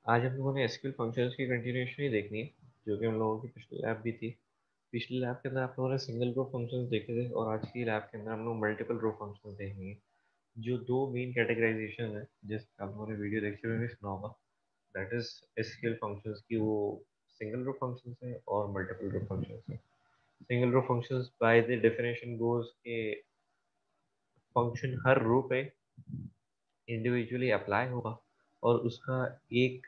आज हम लोगों ने एसक्यूएल फंक्शंस की कंटिन्यूएशन ही देखनी है, जो कि हम लोगों की पिछली लैब भी थी। पिछली लैब के अंदर आप लोगों ने सिंगल रो फंक्शंस देखे थे और आज की लैब के अंदर हम लोग मल्टीपल रो फंक्शंस देखेंगे। जो दो मेन कैटेगराइजेशन है जिसका आप लोगों ने वीडियो लेक्चर में भी सुना होगा, दैट इज एसक्यूएल फंक्शंस की, वो सिंगल रो फंक्शंस है और मल्टीपल रो फंक्शंस है। Single row functions by the definition goes के फंक्शन हर रो पे इंडिविजुअली अप्लाई होगा और उसका एक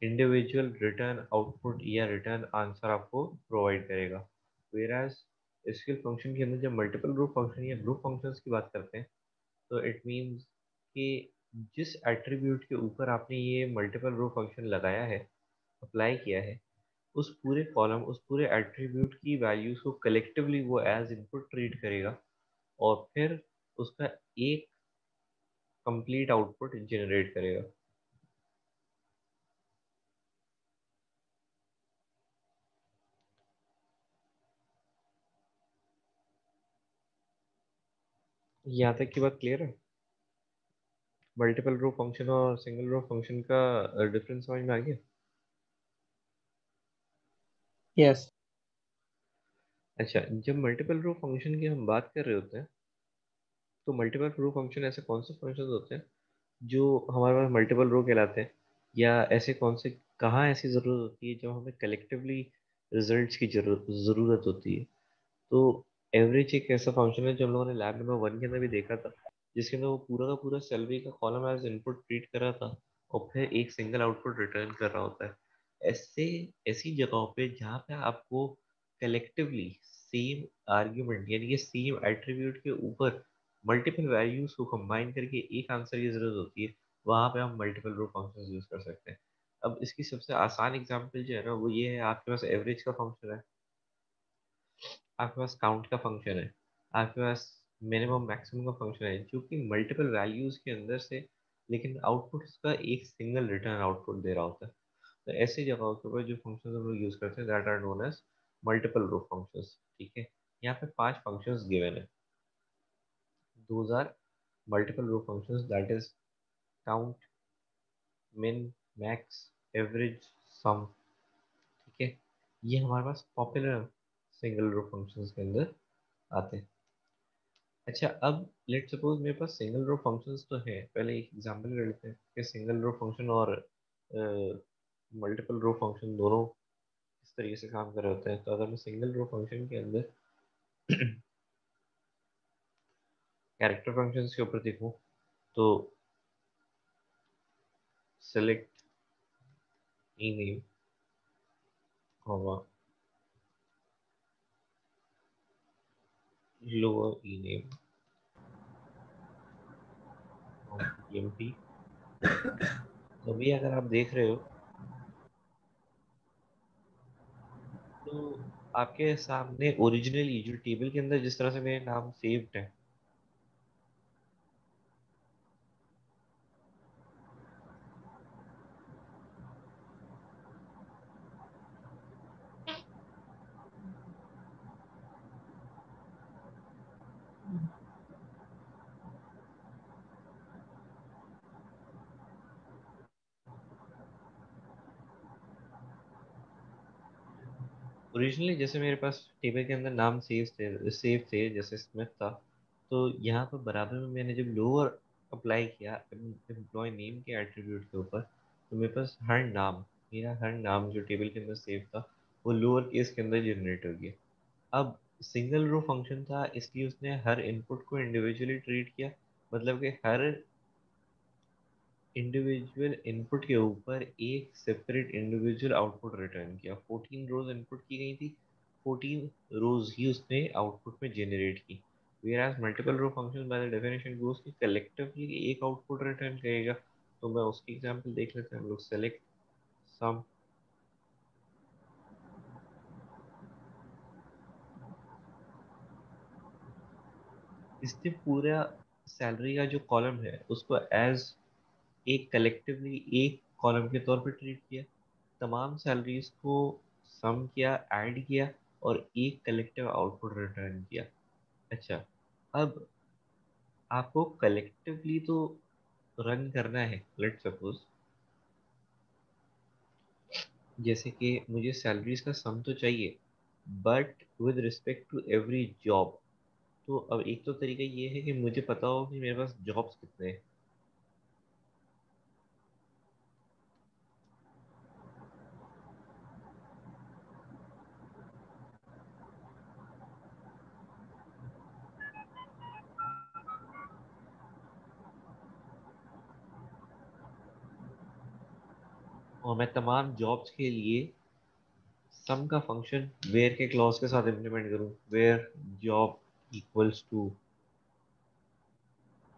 इंडिविजुअल रिटर्न आउटपुट या रिटर्न आंसर आपको प्रोवाइड करेगा। वेराज स्किल फंक्शन के अंदर जब मल्टीपल ग्रुप फंक्शन या ग्रुप फंक्शंस की बात करते हैं, तो इट मीन्स कि जिस एट्रीब्यूट के ऊपर आपने ये मल्टीपल ग्रुप फंक्शन लगाया है, अप्लाई किया है, उस पूरे कॉलम, उस पूरे एट्रीब्यूट की वैल्यूज को कलेक्टिवली वो एज इनपुट ट्रीट करेगा और फिर उसका एक कंप्लीट आउटपुट जनरेट करेगा। यहाँ तक की बात क्लियर है? मल्टीपल रो फंक्शन और सिंगल रो फंक्शन का डिफरेंस समझ में आ गया? यस। अच्छा, जब मल्टीपल रो फंक्शन की हम बात कर रहे होते हैं, तो मल्टीपल रो फंक्शन ऐसे कौन से फंक्शन होते हैं जो हमारे पास मल्टीपल रो कहलाते हैं, या ऐसे कौन से, कहाँ ऐसी ज़रूरत होती है जब हमें कलेक्टिवली रिजल्ट्स की ज़रूरत होती है? तो एवरेज एक ऐसा फंक्शन है जो हम लोगों ने लैब नंबर 1 के अंदर भी देखा था, जिसके अंदर वो पूरा का पूरा सैलरी का कॉलम एज इनपुट ट्रीट कर रहा था और फिर एक सिंगल आउटपुट रिटर्न कर रहा होता है। ऐसे ऐसी जगहों पे जहाँ पे आपको कलेक्टिवली सेम आर्ग्यूमेंट यानी कि सेम एट्रीब्यूट के ऊपर मल्टीपल वैल्यूज को कंबाइन करके एक आंसर की जरूरत होती है, वहां पे हम मल्टीपल रो फंक्शंस यूज कर सकते हैं। अब इसकी सबसे आसान एग्जांपल जो है ना, वो ये है, आपके पास एवरेज का फंक्शन है, आपके पास काउंट का फंक्शन है, आपके पास मिनिमम मैक्सिमम का फंक्शन है, जो कि मल्टीपल वैल्यूज के अंदर से, लेकिन आउटपुट इसका एक सिंगल रिटर्न आउटपुट दे रहा होता है। तो ऐसी जगहों के ऊपर जो फंक्शंस हम लोग यूज करते हैं, that are known as multiple row functions. ठीक है, यहाँ पे 5 फंक्शंस गिवन है। Those are multiple row functions, that is count, min, max, average, sum. ठीक है, ये हमारे पास पॉपुलर सिंगल रो फंक्शंस के अंदर आते हैं। अच्छा, अब लेट सपोज मेरे पास सिंगल रो फंक्शंस तो है, पहले एक एग्जांपल ले लेते हैं कि सिंगल रो फंक्शन और मल्टीपल रो फंक्शन दोनों इस तरीके से काम कर रहे होते हैं। तो अगर मैं सिंगल रो फंक्शन के अंदर कैरेक्टर फंक्शंस के ऊपर देखूं, तो सेलेक्ट ई नेम, कॉमा, लोअर ई नेम, एमपी। तो अभी अगर आप देख रहे हो, तो आपके सामने ओरिजिनली जो टेबल के अंदर जिस तरह से मेरे नाम सेव्ड है, ओरिजिनली जैसे मेरे पास टेबल के अंदर नाम सेव थे जैसे स्मिथ था, तो यहाँ पर बराबर में मैंने जब लोअर अप्लाई किया एम्प्लॉय नेम के एट्रीब्यूट के ऊपर, तो मेरे पास हर नाम, मेरा हर नाम जो टेबल के अंदर सेव था, वो लोअर केस के अंदर जनरेट हो गया। अब सिंगल रो फंक्शन था, इसलिए उसने हर इनपुट को इंडिविजुअली ट्रीट किया, मतलब कि हर इंडिविजुअल इनपुट के ऊपर एक सेपरेट इंडिविजुअल आउटपुट रिटर्न किया। 14 रोज इनपुट की गई थी, 14 रोज ही उसने आउटपुट में जनरेट की। Where multiple row function by the definition goes कि कलेक्टिवली एक आउटपुट रिटर्न करेगा। तो मैं उसकी एग्जांपल देख लेते हैं हम लोग। सेलेक्ट सम, इसने पूरा सैलरी का जो कॉलम है उसको एज एक कलेक्टिवली एक कॉलम के तौर पे ट्रीट किया, तमाम सैलरीज को सम किया, ऐड किया और एक कलेक्टिव आउटपुट रिटर्न किया। अच्छा, अब आपको कलेक्टिवली तो रन करना है, लेट सपोज जैसे कि मुझे सैलरीज का सम तो चाहिए, but with respect to every job. तो अब एक तो तरीका ये है कि मुझे पता हो कि मेरे पास जॉब्स कितने हैं। और मैं तमाम जॉब्स के लिए सम का फंक्शन वेयर के क्लॉज के साथ इम्प्लीमेंट करूं, where job equals to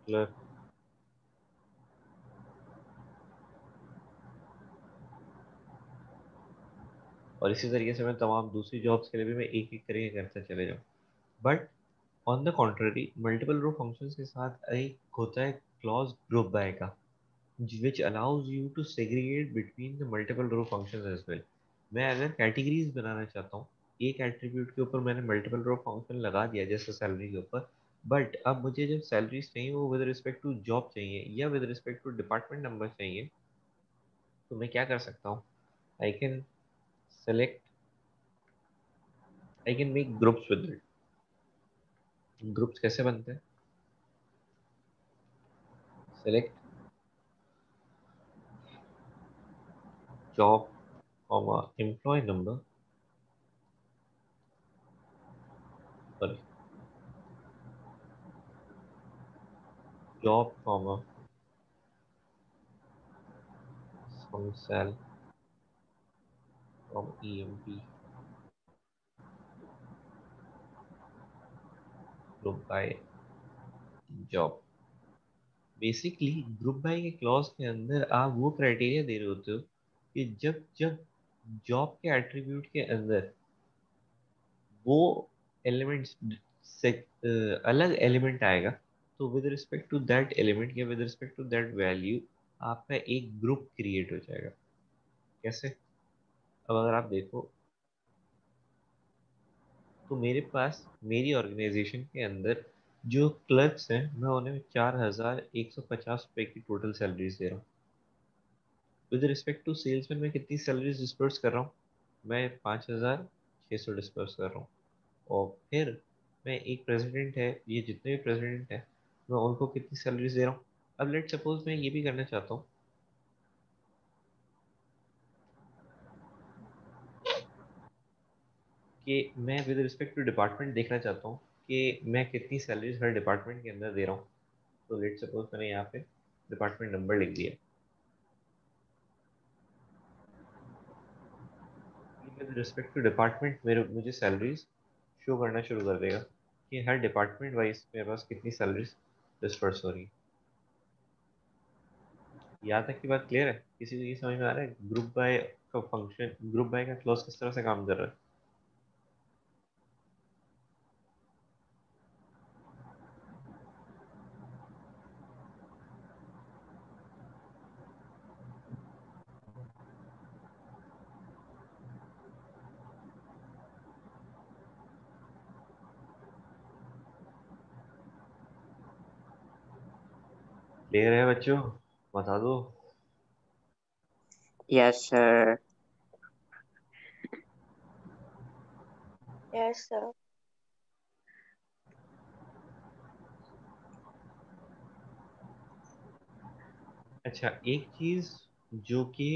clerk. और इसी तरीके से मैं तमाम दूसरी जॉब्स के लिए भी मैं एक एक करके करते चले जाऊँ। But on the contrary multiple row functions के साथ एक होता है क्लॉज ग्रुप बाय का, which allows you to segregate between the multiple row functions as well। मैं अगर कैटेगरीज बनाना चाहता हूँ, एक एट्रीब्यूट के ऊपर मैंने मल्टीपल रो फंक्शन लगा दिया जैसे सैलरी के ऊपर, बट अब मुझे जब सैलरीज चाहिए वो विद रिस्पेक्ट टू जॉब चाहिए या with respect to department number चाहिए, तो मैं क्या कर सकता हूँ? I can select, I can make groups with it. Groups कैसे बनते हैं? Select job comma employee number, sorry, job comma sum sal comma EMP group by job. Basically group by के क्लॉज के अंदर आप वो क्राइटेरिया दे रहे होते हो कि जब जब जॉब के एट्रीब्यूट के अंदर वो एलिमेंट्स से अलग एलिमेंट आएगा, तो with respect to that element या with respect to that value आपका एक ग्रुप क्रिएट हो जाएगा। कैसे? अब अगर आप देखो तो मेरे पास मेरी ऑर्गेनाइजेशन के अंदर जो क्लर्क्स हैं मैं उन्हें 4150 रुपये की टोटल सैलरीज दे रहा हूँ। विद रिस्पेक्ट टू सेल्समैन मैं कितनी सैलरीज डिस्पर्स कर रहा हूँ? मैं 5600 डिस्पर्स कर रहा हूँ। और फिर मैं एक प्रेसिडेंट है, ये जितने भी प्रेसिडेंट हैं मैं उनको कितनी सैलरीज दे रहा हूँ? अब लेट सपोज मैं ये भी करना चाहता हूँ कि मैं विद रिस्पेक्ट टू डिपार्टमेंट देखना चाहता हूँ कि मैं कितनी सैलरीज हर डिपार्टमेंट के अंदर दे रहा हूँ। तो लेट सपोज मैंने यहाँ पे डिपार्टमेंट नंबर लिख दिया। विद रिस्पेक्ट टू डिपार्टमेंट मेरे मुझे सैलरीज शो करना शुरू कर देगा कि हर डिपार्टमेंट वाइज मेरे पास कितनी सैलरीज डिस्पर्स हो रही है। यहाँ तक की बात क्लियर है? किसी को ये समझ में आ रहा है ग्रुप बाय का फंक्शन, ग्रुप बाय का क्लॉज किस तरह से काम कर रहा है? क्लियर है बच्चों? बता दो। Yes, sir. Yes, sir. अच्छा, एक चीज जो कि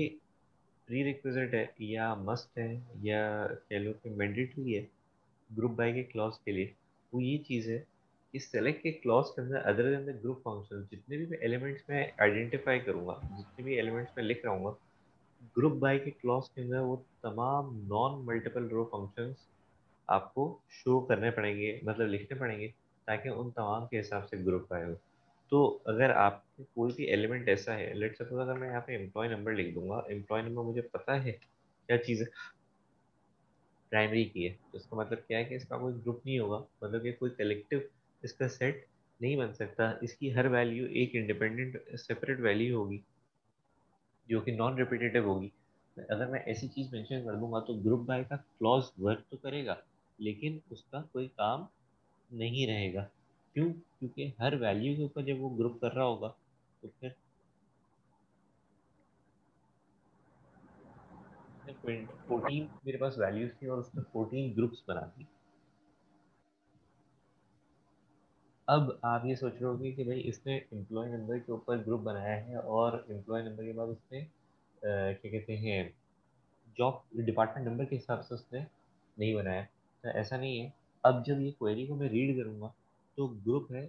प्री रिक्विजिट है या मस्ट है या कह लो कि मैंडेटरी है ग्रुप बाय के क्लॉज के लिए, वो ये चीज़ है कि सेलेक्ट के क्लॉज के अंदर other than the group function जितने भी एलिमेंट्स मैं आइडेंटिफाई करूंगा, जितने भी एलिमेंट्स मैं लिख रहा हूँ ग्रुप बाय के क्लॉज के अंदर, वो तमाम नॉन मल्टीपल रो फंक्शंस आपको शो करने पड़ेंगे, मतलब लिखने पड़ेंगे, ताकि उन तमाम के हिसाब से ग्रुप बाय हो। तो अगर आपके कोई भी एलिमेंट ऐसा है, लेट्स सपोज अगर मैं यहाँ पे एम्प्लॉय नंबर लिख दूंगा, एम्प्लॉय नंबर मुझे पता है क्या चीज़ है, प्राइमरी की है, तो इसका मतलब क्या है कि इसका कोई ग्रुप नहीं होगा, मतलब कि कोई कलेक्टिव इसका सेट नहीं बन सकता। इसकी हर वैल्यू एक इंडिपेंडेंट सेपरेट वैल्यू होगी जो कि नॉन रिपीटेटिव होगी। अगर मैं ऐसी चीज़ मेंशन कर दूंगा तो ग्रुप बाय का क्लॉज वर्क तो करेगा, लेकिन उसका कोई काम नहीं रहेगा। क्यों? क्योंकि हर वैल्यू के ऊपर जब वो ग्रुप कर रहा होगा तो फिर उसने 14 मेरे पास वैल्यूज थी और उसने 14 ग्रुप्स बना दी। अब आप ये सोच रहे होगे कि भाई इसने एम्प्लॉय नंबर के ऊपर ग्रुप बनाया है और एम्प्लॉय नंबर के बाद उसने क्या कहते हैं जॉब डिपार्टमेंट नंबर के हिसाब से उसने नहीं बनाया। तो ऐसा नहीं है। अब जब ये क्वेरी को मैं रीड करूंगा तो ग्रुप है,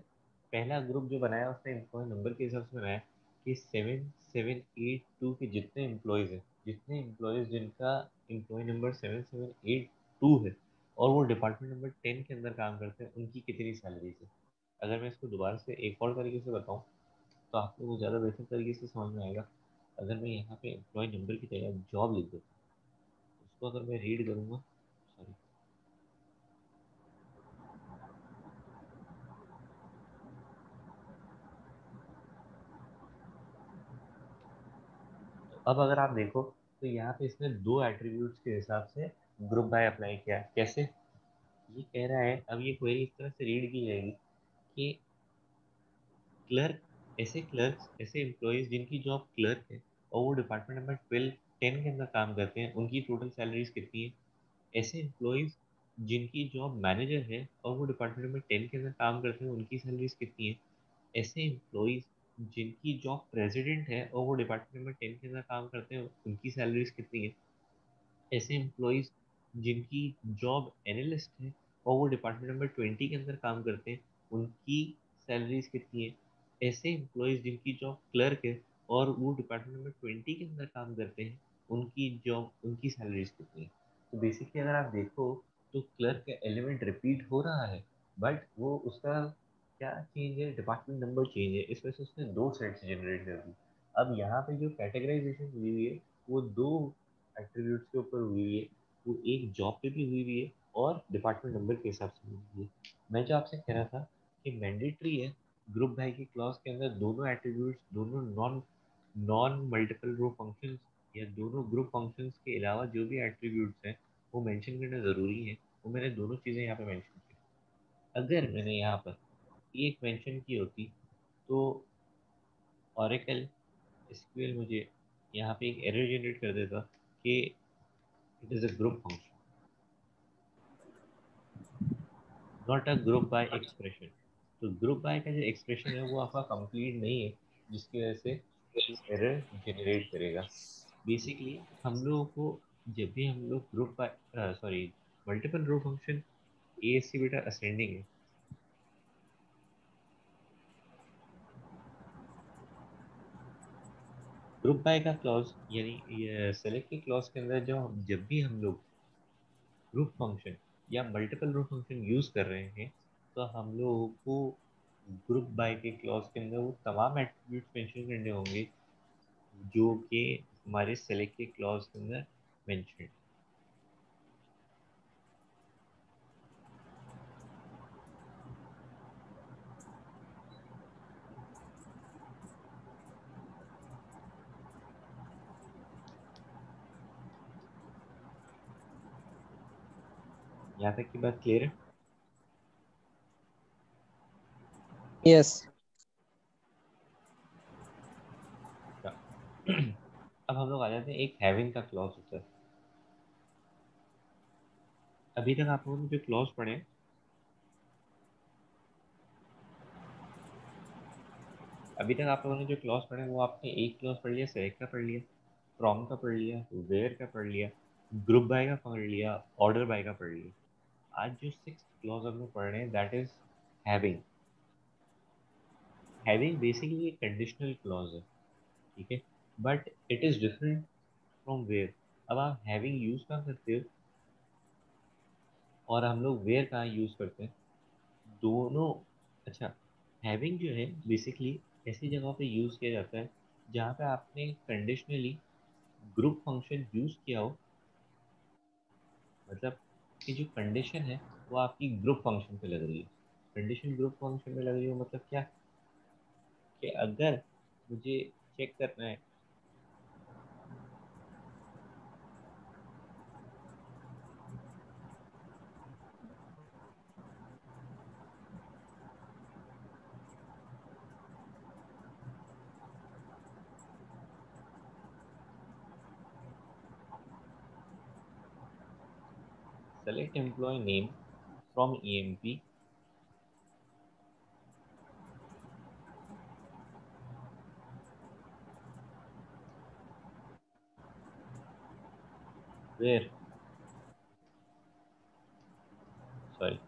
पहला ग्रुप जो बनाया उसने एम्प्लॉय नंबर के हिसाब से बनाया कि 7782 के जितने एम्प्लॉयज़ हैं, जितने एम्प्लॉयज़ जिनका एम्प्लॉय नंबर 7782 है और वो डिपार्टमेंट नंबर 10 के अंदर काम करते हैं, उनकी कितनी सैलरी है। अगर मैं इसको दोबारा से एक और तरीके से बताऊँ तो आपको वो ज़्यादा बेहतर तरीके से समझ में आएगा। अगर मैं यहाँ पे एम्प्लॉय नंबर की जगह जॉब लिख देता हूँ, उसको अगर मैं रीड करूँगा, सॉरी, तो अब अगर आप देखो तो यहाँ पे इसने दो एट्रीब्यूट्स के हिसाब से ग्रुप बाय अप्लाई किया। कैसे? ये कह रहा है, अब ये क्वेरी इस तरह से रीड की जाएगी कि क्लर्क, ऐसे क्लर्क्स, ऐसे एम्प्लॉयज़ जिनकी जॉब क्लर्क है और वो डिपार्टमेंट नंबर 10 के अंदर काम करते हैं, उनकी टोटल सैलरीज कितनी है। ऐसे एम्प्लॉयज़ जिनकी जॉब मैनेजर है और वो डिपार्टमेंट नंबर 10 के अंदर काम करते हैं, उनकी सैलरीज कितनी है। ऐसे एम्प्लॉयज़ जिनकी जॉब प्रेसिडेंट है और वो डिपार्टमेंट नंबर 10 के अंदर काम करते हैं, उनकी सैलरीज कितनी है। ऐसे एम्प्लॉयज़ जिनकी जॉब एनालिस्ट है और वो डिपार्टमेंट नंबर 20 के अंदर काम करते हैं, उनकी सैलरीज कितनी है। ऐसे एम्प्लॉयज़ जिनकी जॉब क्लर्क है और वो डिपार्टमेंट नंबर 20 के अंदर काम करते हैं, उनकी सैलरीज कितनी है। तो बेसिकली अगर आप देखो तो क्लर्क का एलिमेंट रिपीट हो रहा है, बट वो उसका क्या चेंज है, डिपार्टमेंट नंबर चेंज है, इस वजह से उसने दो सेट्स जनरेट कर दी। अब यहाँ पे जो कैटेगराइजेशन हुई हुई है वो दो एट्रीब्यूट्स के ऊपर हुई हुई है। वो एक जॉब पे भी हुई हुई है और डिपार्टमेंट नंबर के हिसाब से हुई हुई है। मैं जो आपसे कह रहा था कि मैंडेटरी है ग्रुप बाय की क्लॉज के अंदर दोनों एट्रीब्यूट्स, दोनों non non multiple row functions या दोनों ग्रुप फंक्शंस के अलावा जो भी एट्रीब्यूट्स हैं वो मेंशन करना ज़रूरी है। वो मैंने दोनों चीज़ें यहाँ पे मेंशन की। अगर मैंने यहाँ पर एक मेंशन की होती तो ऑरेकल एसक्यूएल मुझे यहाँ पे एक एरर जनरेट कर देता कि it is a group function, not a group by expression. तो ग्रुप बाय का जो एक्सप्रेशन है वो आपका कंप्लीट नहीं है, जिसकी वजह से ये एरर जनरेट करेगा। बेसिकली हम लोगों को जब भी हम लोग group by sorry multiple row function, A S C बेटा असेंडिंग है। ग्रुप बाय का क्लॉज यानी ये सेलेक्ट के क्लॉज के अंदर जो जब भी हम लोग ग्रुप फंक्शन या मल्टीपल रो फंक्शन यूज कर रहे हैं तो हम लोगों को ग्रुप बाय के क्लॉज के अंदर वो तमाम एट्रीब्यूट्स मेंशन करने होंगे जो कि हमारे सेलेक्ट के क्लॉज के अंदर मेंशन। यहाँ तक की बात क्लियर है? यस। अच्छा। अब हम लोग आ जाते हैं, एक हैविंग का क्लॉज होता है। अभी तक आप लोगों ने जो क्लॉज पढ़े हैं, अभी तक आप लोगों ने जो क्लॉज पढ़े हैं, वो आपने एक क्लॉज पढ़ लिया, सेलेक्ट का पढ़ लिया, फ्रॉम का पढ़ लिया, वेयर का पढ़ लिया, ग्रुप बाय का पढ़ लिया, ऑर्डर बाय का पढ़ लिया। आज जो सिक्स्थ क्लॉज हम लोग पढ़ रहे हैं that is having. Having basically एक कंडीशनल क्लॉज है, ठीक है, but it is different from where. अब आप हैविंग यूज कहाँ करते हो और हम लोग वेयर कहाँ यूज करते हैं, दोनों। अच्छा, हैविंग जो है बेसिकली ऐसी जगहों पे यूज किया जाता है जहाँ पे आपने कंडीशनली ग्रुप फंक्शन यूज किया हो, मतलब कि जो कंडीशन है वो आपकी ग्रुप फंक्शन पे लग रही है। कंडीशन ग्रुप फंक्शन पे लग रही हो मतलब क्या, कि अगर मुझे चेक करना है, select employee name from EMP. Where, sorry,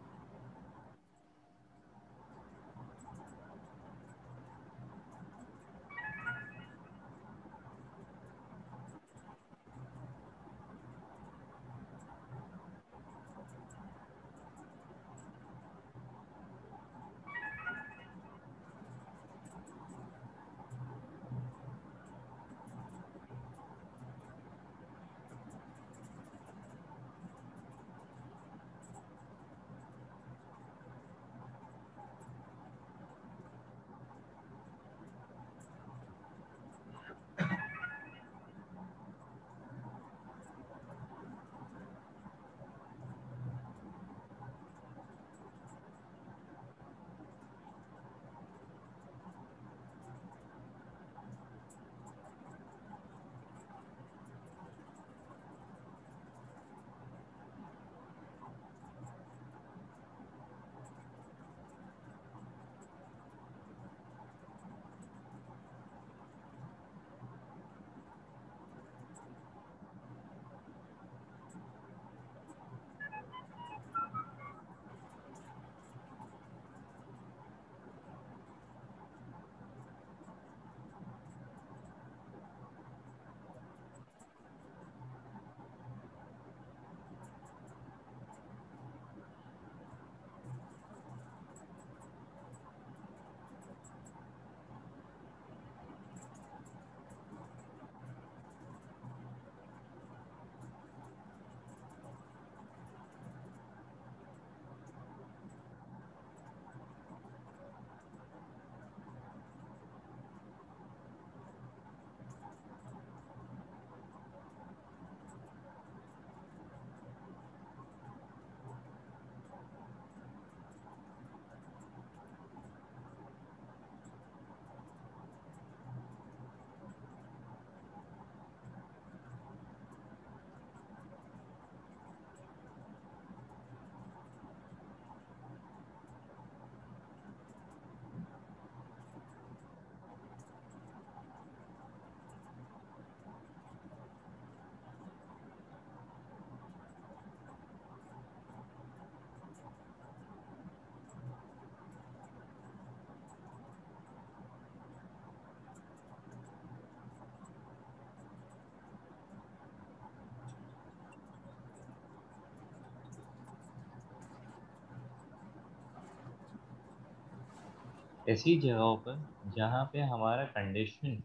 ऐसी जगहों पर जहाँ पे हमारा condition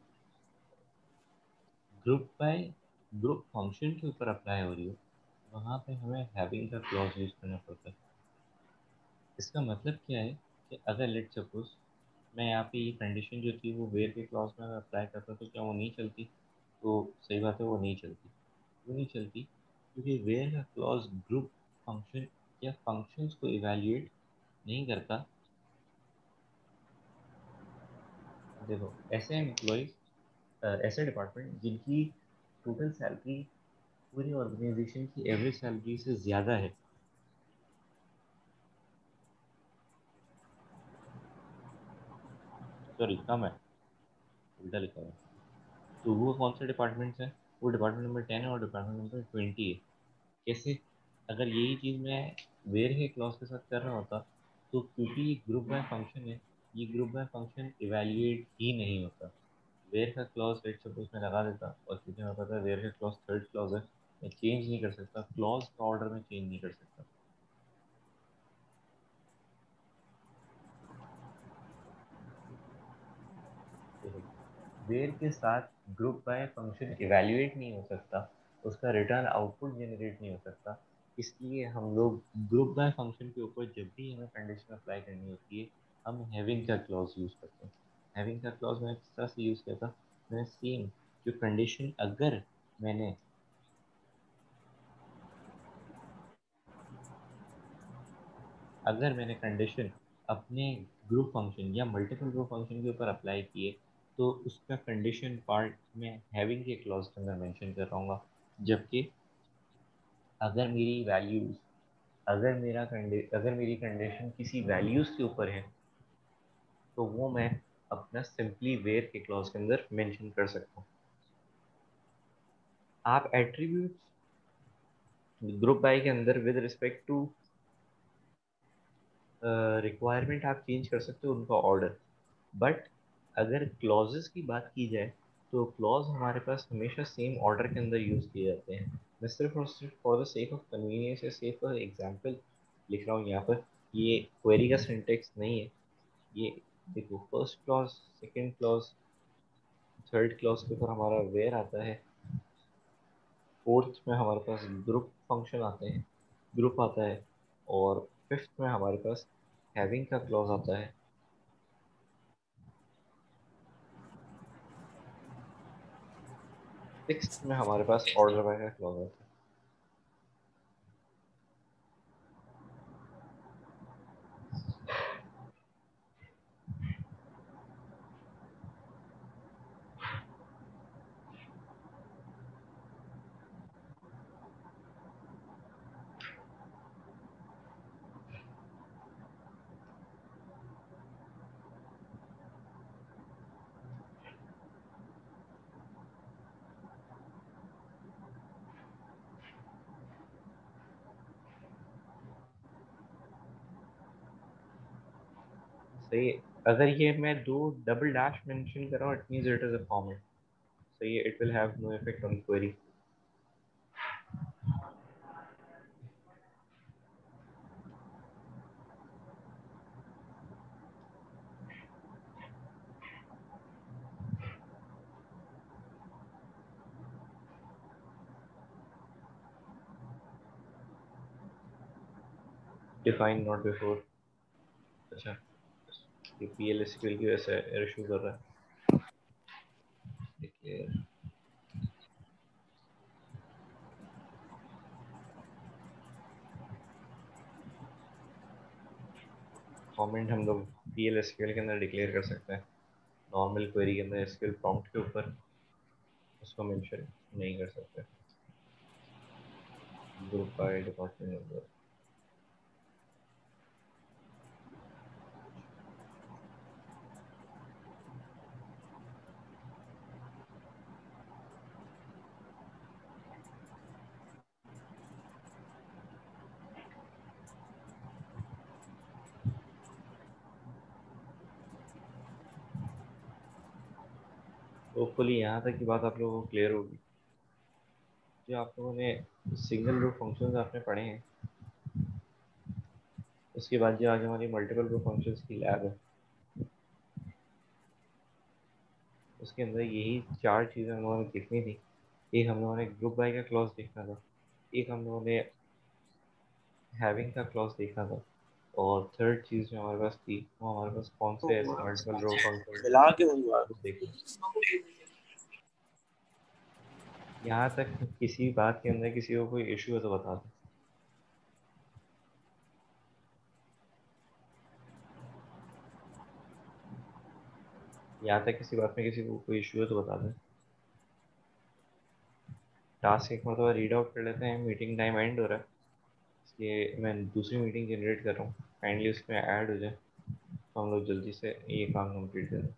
group by group function के ऊपर अप्लाई हो रही हो, वहाँ पे हमें हैविंग का क्लॉज यूज करना पड़ता है। इसका मतलब क्या है कि अगर लेट सपोज मैं यहाँ पे ये कंडीशन जो थी वो वेयर के क्लॉज में अप्लाई करता तो क्या वो नहीं चलती? तो सही बात है, वो नहीं चलती। क्यों नहीं चलती? क्योंकि वेयर का क्लॉज ग्रुप फंक्शन या फंक्शंस को इवैल्यूएट नहीं करता। देखो, ऐसे एम्प्लॉय, ऐसे डिपार्टमेंट जिनकी टोटल सैलरी पूरी ऑर्गेनाइजेशन की एवरेज सैलरी से ज़्यादा है, सॉरी कम है, उल्टा लिखा हुआ है, तो वो कौन से डिपार्टमेंट्स हैं? वो डिपार्टमेंट नंबर 10 है और डिपार्टमेंट नंबर 20 है। कैसे? अगर यही चीज़ मैं वेयर के क्लॉज के साथ कर रहा होता, तो क्योंकि ये ग्रुप बाय फंक्शन है, ये ग्रुप बाय फंक्शन इवैल्यूएट ही नहीं होता। वेयर का क्लॉज लेट सपोज मैं लगा देता, और क्योंकि मैं पता है वेयर का क्लॉज थर्ड क्लॉज है, मैं चेंज नहीं कर सकता, क्लॉज का ऑर्डर में चेंज नहीं कर सकता। वेयर के साथ ग्रुप बाय फंक्शन इवैल्यूएट नहीं हो सकता, उसका रिटर्न आउटपुट जनरेट नहीं हो सकता। इसलिए हम लोग ग्रुप बाय फंक्शन के ऊपर जब भी हमें कंडीशन अप्लाई करनी होती है, हम हैविंग का क्लॉज यूज़ करते हैं। हैविंग का क्लॉज मैंने किस तरह से यूज़ किया था? मैंने सेम जो कंडीशन, अगर मैंने कंडीशन अपने ग्रुप फंक्शन या मल्टीपल ग्रुप फंक्शन के ऊपर अप्लाई किए, तो उसका कंडीशन पार्ट में हैविंग के क्लॉज के अंदर मेंशन कर रहा हूँगा। जबकि अगर मेरी वैल्यूज अगर मेरी कंडीशन किसी वैल्यूज़ के ऊपर है तो वो मैं अपना सिंपली वेयर के क्लॉज के अंदर मेंशन कर सकता हूँ। आप एट्रीब्यूट्स ग्रुप बाय के अंदर विद रिस्पेक्ट टू रिक्वायरमेंट आप चेंज कर सकते हो उनका ऑर्डर। बट अगर क्लॉजेस की बात की जाए तो क्लॉज हमारे पास हमेशा सेम ऑर्डर के अंदर यूज़ किए जाते हैं। मैं सिर्फ और सिर्फ for the sake of convenience या सेफ फॉर एग्जाम्पल लिख रहा हूँ यहाँ पर। ये क्वेरी का सिंटेक्स नहीं है। ये देखो, first clause, second clause, third clause के ऊपर हमारा वेयर आता है। फोर्थ में हमारे पास ग्रुप फंक्शन आते हैं, ग्रुप आता है। और फिफ्थ में हमारे पास हैविंग का क्लॉज आता है। सिक्स्थ में हमारे पास ऑर्डर बाय का क्लॉज आता है। सही है। अगर ये मैं दो डबल डैश मेंशन कर रहा हूँ, it means it is a comment. सही है, it will have no effect on query. Define not before. अच्छा, ये PL/SQL की वजह से इशू कर रहा है। देखिए, कमेंट हम लोग PL/SQL के अंदर डिक्लेयर कर सकते हैं, नॉर्मल क्वेरी के अंदर एसक्यूएल प्रॉम्प्ट के ऊपर उसको मेंशन नहीं कर सकते। Group by department number. Hopefully यहाँ तक की बात आप लोगों को क्लियर होगी। जो आप लोगों ने सिंगल रूट फंक्शंस आपने पढ़े हैं, उसके बाद जो आज हमारी मल्टीपल रूट फंक्शंस की लैब है, उसके अंदर यही चार चीज़ें हम लोगों ने देखनी थी। एक हम लोगों ने ग्रुप बाय का क्लॉज देखना था, एक हम लोगों ने हैविंग का क्लॉज देखना था, और थर्ड चीज़ जो हमारे पास थी वो हमारे पास कौन से ऐसे मल्टीपल रो फंक्शन मिला के मंगवा। वो देखना। यहाँ तक किसी बात के अंदर किसी को कोई इशू है तो बता दो। यहाँ तक किसी बात में किसी को कोई इशू है तो बता दें। टास्क एक मरतबा रीड आउट कर लेते हैं, मीटिंग टाइम एंड हो रहा है, इसलिए मैं दूसरी मीटिंग जनरेट कर रहा हूँ। काइंडली उसमें ऐड हो जाए तो हम लोग जल्दी से ये काम कंप्लीट करें।